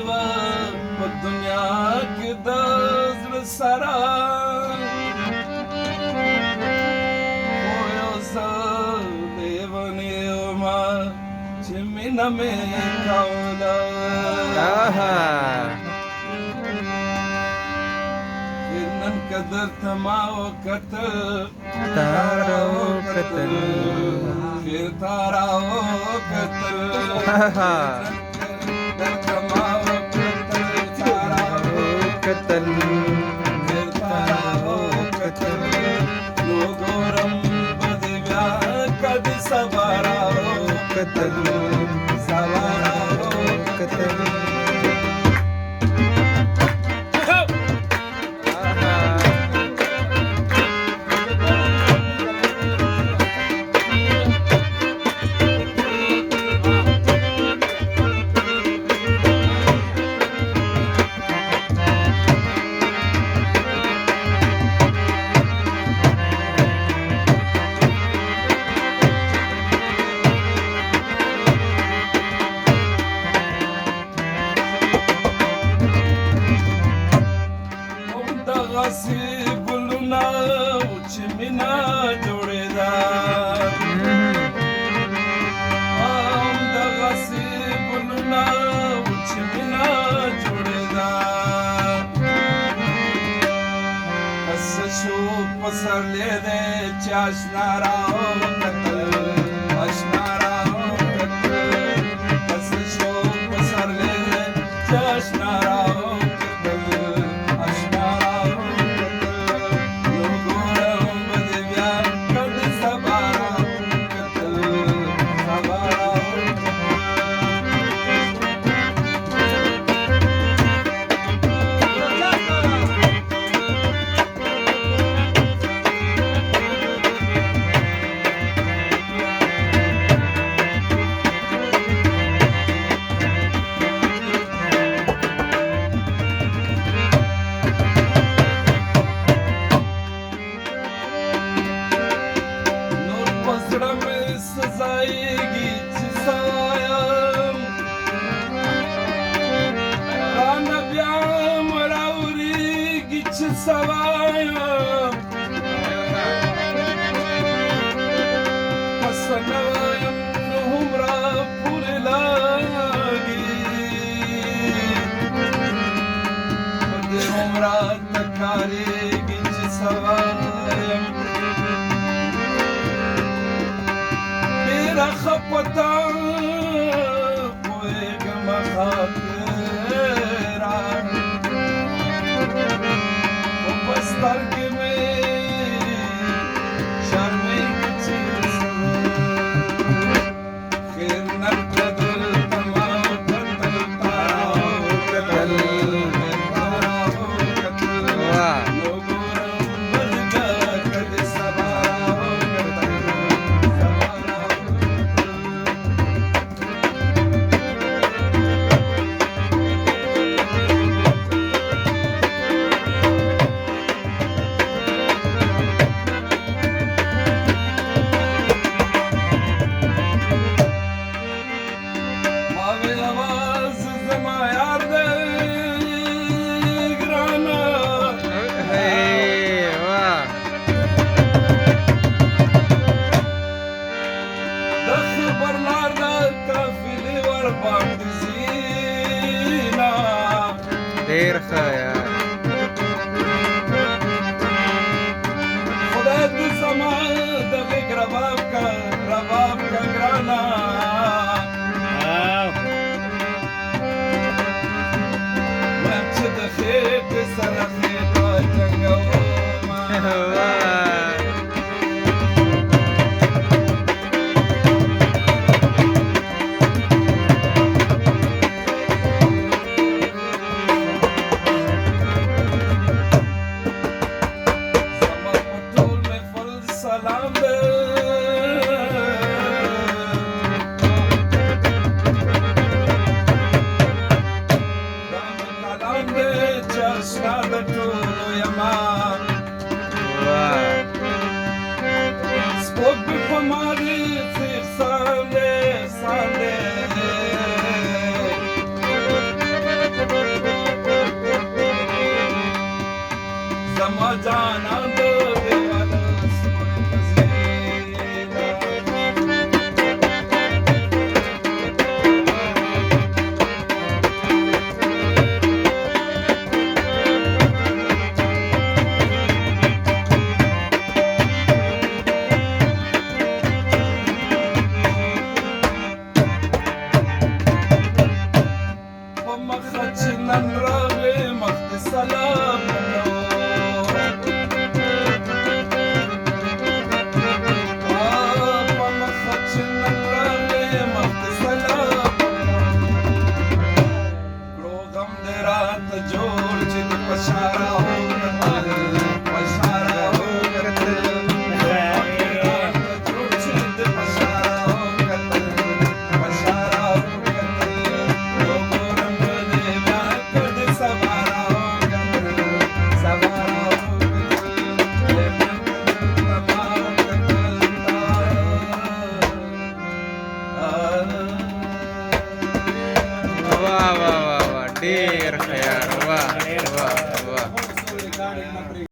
په دنیا کې د زړه سره خو یو څه لیونی ومه چې مینه مې کوله نن که درته ما وکتل تارا وکتل خیر تارا وکتل درته ما कतल no goram badivya kad sabara कतल sabara कतल غسی گلونا چې مینا جوړېدا ام د غسی گلونا چې مینا جوړېدا پس شو پسرلی دې چې آشنا راو کتل آشنا راو کتل پس شو پسرلی دې چې آشنا راو سزایږي چې سوایم رانه بیا مراورېږي چې سوایم پس نه وایم نو هومره پورې لاګي په دې هومره تکارېږي چې سوایم خپتا پوهېږم خاطره خو په سترګې مې شرمېږي چې خیر نه کړه دلته ما وکتل تارا وکتل تارا وکتل نو ګورم بدګه که د سبا وکتل ډېر ښه یار خدای دې زما د غېږ رباب کا ګرانه وایم چې د خېټې سره خېټه جنګومه Spoke before my Sunday. مخج ننراغي مخت سلام مخج ننراغي مخت سلام غم درات جوړ چې د پشارا هو قتل پشارا هو قتل جوړ چې د پشارا هو قتل پشارا هو قتل وګورم دې بیا کړ سوارا هو قتل سوارا هو قتل لمن تمام قتل वाह वाह वाह वाह ढेर खयार वाह वाह वाह